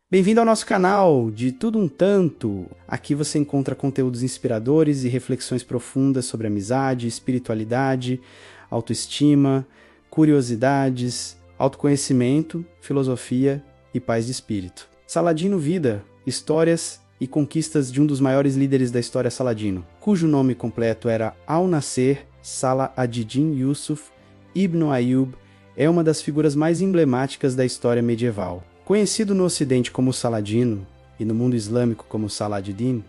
Bem-vindo ao nosso canal de Tudo Um Tanto. Aqui você encontra conteúdos inspiradores e reflexões profundas sobre amizade, espiritualidade, autoestima, curiosidades, autoconhecimento, filosofia e paz de espírito. Saladino Vida, histórias e conquistas de um dos maiores líderes da história saladino, cujo nome completo era Al-Nasser Salah ad-Din Yusuf Ibn Ayyub, é uma das figuras mais emblemáticas da história medieval. Conhecido no Ocidente como Saladino e no mundo islâmico como Salah ad-Din,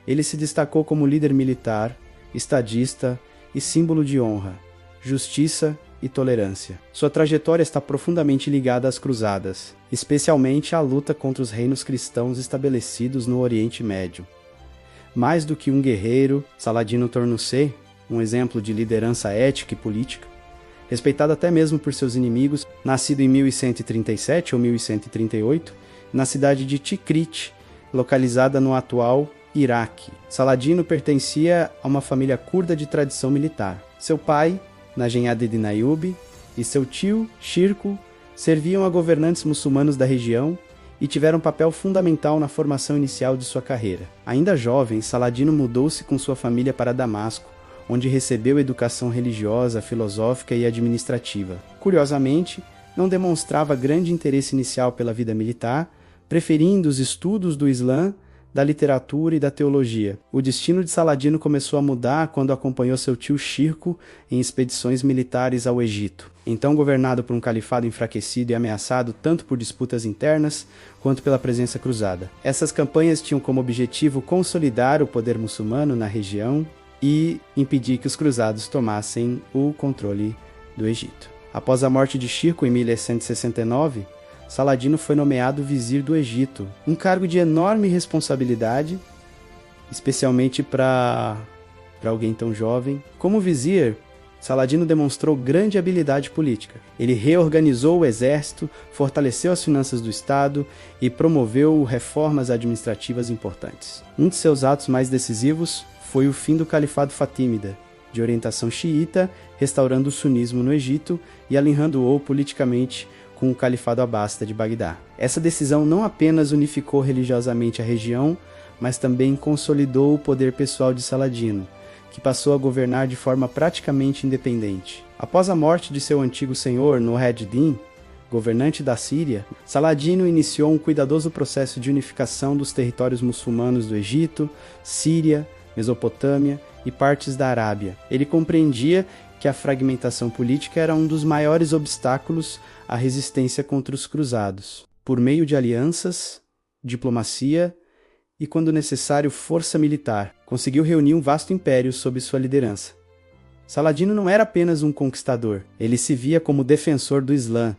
ele se destacou como líder militar, estadista e símbolo de honra, justiça e tolerância. Sua trajetória está profundamente ligada às cruzadas, especialmente à luta contra os reinos cristãos estabelecidos no Oriente Médio. Mais do que um guerreiro, Saladino tornou-se um exemplo de liderança ética e política, respeitado até mesmo por seus inimigos, nascido em 1137 ou 1138, na cidade de Tikrit, localizada no atual Iraque. Saladino pertencia a uma família curda de tradição militar. Seu pai, Najm ad-Din Ayyub, e seu tio, Shirkuh, serviam a governantes muçulmanos da região e tiveram um papel fundamental na formação inicial de sua carreira. Ainda jovem, Saladino mudou-se com sua família para Damasco, onde recebeu educação religiosa, filosófica e administrativa. Curiosamente, não demonstrava grande interesse inicial pela vida militar, preferindo os estudos do Islã, da literatura e da teologia. O destino de Saladino começou a mudar quando acompanhou seu tio Shirkuh em expedições militares ao Egito, então governado por um califado enfraquecido e ameaçado tanto por disputas internas quanto pela presença cruzada. Essas campanhas tinham como objetivo consolidar o poder muçulmano na região e impedir que os cruzados tomassem o controle do Egito. Após a morte de Shirkuh em 1169, Saladino foi nomeado vizir do Egito, um cargo de enorme responsabilidade, especialmente para alguém tão jovem. Como vizir, Saladino demonstrou grande habilidade política. Ele reorganizou o exército, fortaleceu as finanças do Estado e promoveu reformas administrativas importantes. Um de seus atos mais decisivos foi o fim do Califado Fatímida, de orientação xiita, restaurando o sunismo no Egito e alinhando-o politicamente com o Califado Abássida de Bagdá. Essa decisão não apenas unificou religiosamente a região, mas também consolidou o poder pessoal de Saladino, que passou a governar de forma praticamente independente. Após a morte de seu antigo senhor, Nur ad-Din, governante da Síria, Saladino iniciou um cuidadoso processo de unificação dos territórios muçulmanos do Egito, Síria, Mesopotâmia e partes da Arábia. Ele compreendia que a fragmentação política era um dos maiores obstáculos à resistência contra os cruzados. Por meio de alianças, diplomacia e, quando necessário, força militar, conseguiu reunir um vasto império sob sua liderança. Saladino não era apenas um conquistador, ele se via como defensor do Islã.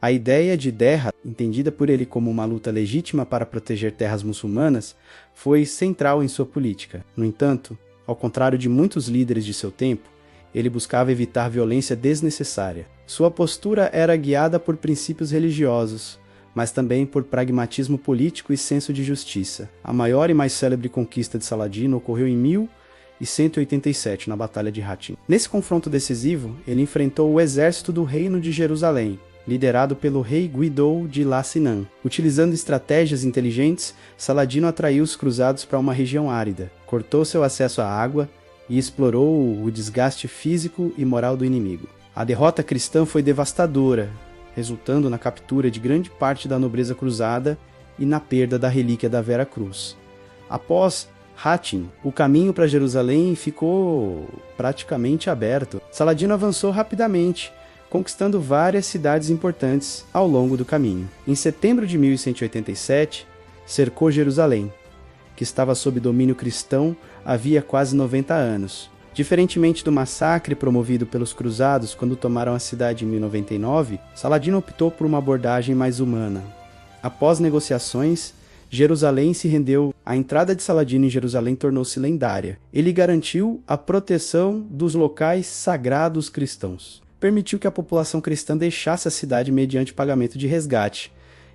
A ideia de Derra, entendida por ele como uma luta legítima para proteger terras muçulmanas, foi central em sua política. No entanto, ao contrário de muitos líderes de seu tempo, ele buscava evitar violência desnecessária. Sua postura era guiada por princípios religiosos, mas também por pragmatismo político e senso de justiça. A maior e mais célebre conquista de Saladino ocorreu em 1187, na Batalha de Hattin. Nesse confronto decisivo, ele enfrentou o exército do Reino de Jerusalém, liderado pelo rei Guidou de Lassinan. Utilizando estratégias inteligentes, Saladino atraiu os cruzados para uma região árida, cortou seu acesso à água e explorou o desgaste físico e moral do inimigo. A derrota cristã foi devastadora, resultando na captura de grande parte da nobreza cruzada e na perda da relíquia da Vera Cruz. Após Hattin, o caminho para Jerusalém ficou praticamente aberto. Saladino avançou rapidamente, conquistando várias cidades importantes ao longo do caminho. Em setembro de 1187, cercou Jerusalém, que estava sob domínio cristão havia quase 90 anos. Diferentemente do massacre promovido pelos cruzados quando tomaram a cidade em 1099, Saladino optou por uma abordagem mais humana. Após negociações, Jerusalém se rendeu. A entrada de Saladino em Jerusalém tornou-se lendária. Ele garantiu a proteção dos locais sagrados cristãos. Permitiu que a população cristã deixasse a cidade mediante pagamento de resgate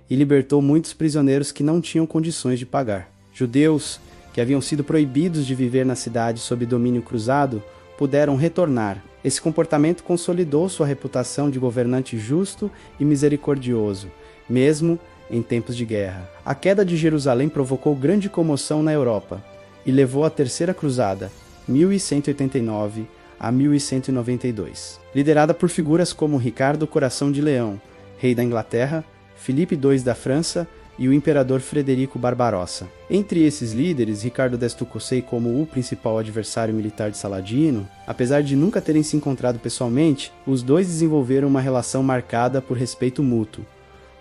e libertou muitos prisioneiros que não tinham condições de pagar. Judeus que haviam sido proibidos de viver na cidade sob domínio cruzado puderam retornar. Esse comportamento consolidou sua reputação de governante justo e misericordioso, mesmo em tempos de guerra. A queda de Jerusalém provocou grande comoção na Europa e levou à Terceira Cruzada, 1189 a 1192. Liderada por figuras como Ricardo Coração de Leão, rei da Inglaterra, Filipe II da França e o imperador Frederico Barbarossa. Entre esses líderes, Ricardo d'Estucocei como o principal adversário militar de Saladino, apesar de nunca terem se encontrado pessoalmente, os dois desenvolveram uma relação marcada por respeito mútuo,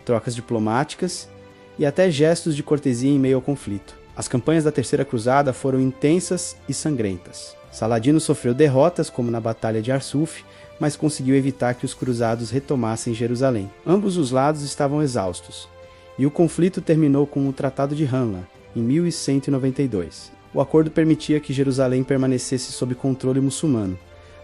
trocas diplomáticas e até gestos de cortesia em meio ao conflito. As campanhas da Terceira Cruzada foram intensas e sangrentas. Saladino sofreu derrotas, como na Batalha de Arsuf, mas conseguiu evitar que os cruzados retomassem Jerusalém. Ambos os lados estavam exaustos, e o conflito terminou com o Tratado de Ramla, em 1192. O acordo permitia que Jerusalém permanecesse sob controle muçulmano,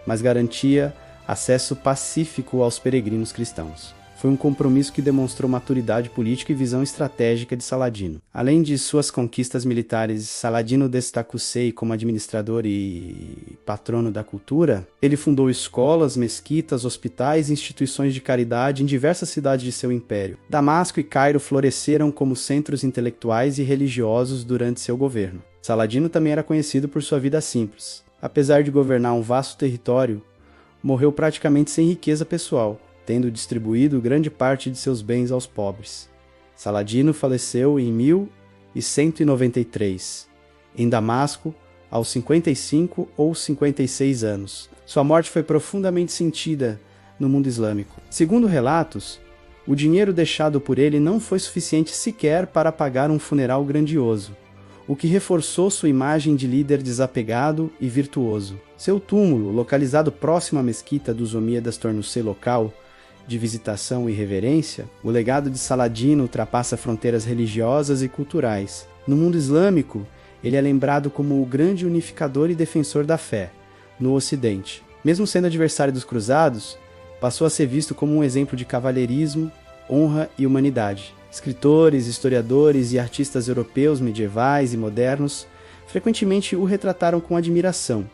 mas garantia acesso pacífico aos peregrinos cristãos. Foi um compromisso que demonstrou maturidade política e visão estratégica de Saladino. Além de suas conquistas militares, Saladino destacou-se como administrador e patrono da cultura. Ele fundou escolas, mesquitas, hospitais e instituições de caridade em diversas cidades de seu império. Damasco e Cairo floresceram como centros intelectuais e religiosos durante seu governo. Saladino também era conhecido por sua vida simples. Apesar de governar um vasto território, morreu praticamente sem riqueza pessoal, tendo distribuído grande parte de seus bens aos pobres. Saladino faleceu em 1193, em Damasco, aos 55 ou 56 anos. Sua morte foi profundamente sentida no mundo islâmico. Segundo relatos, o dinheiro deixado por ele não foi suficiente sequer para pagar um funeral grandioso, o que reforçou sua imagem de líder desapegado e virtuoso. Seu túmulo, localizado próximo à mesquita dos Omíadas, tornou-se local de visitação e reverência. O legado de Saladino ultrapassa fronteiras religiosas e culturais. No mundo islâmico, ele é lembrado como o grande unificador e defensor da fé no Ocidente. Mesmo sendo adversário dos cruzados, passou a ser visto como um exemplo de cavalheirismo, honra e humanidade. Escritores, historiadores e artistas europeus medievais e modernos frequentemente o retrataram com admiração,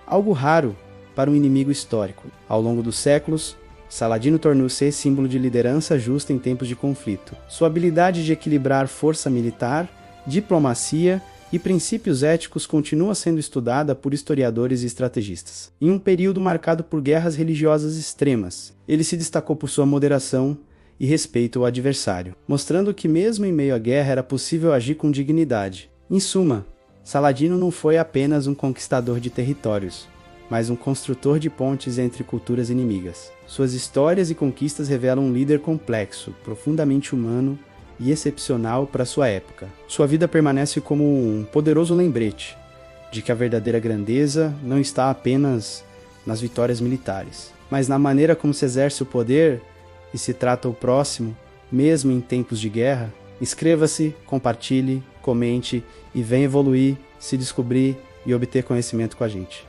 algo raro para um inimigo histórico. Ao longo dos séculos, Saladino tornou-se símbolo de liderança justa em tempos de conflito. Sua habilidade de equilibrar força militar, diplomacia e princípios éticos continua sendo estudada por historiadores e estrategistas. Em um período marcado por guerras religiosas extremas, ele se destacou por sua moderação e respeito ao adversário, mostrando que mesmo em meio à guerra era possível agir com dignidade. Em suma, Saladino não foi apenas um conquistador de territórios, mas um construtor de pontes entre culturas inimigas. Suas histórias e conquistas revelam um líder complexo, profundamente humano e excepcional para sua época. Sua vida permanece como um poderoso lembrete de que a verdadeira grandeza não está apenas nas vitórias militares, mas na maneira como se exerce o poder e se trata o próximo, mesmo em tempos de guerra. Inscreva-se, compartilhe, comente e venha evoluir, se descobrir e obter conhecimento com a gente.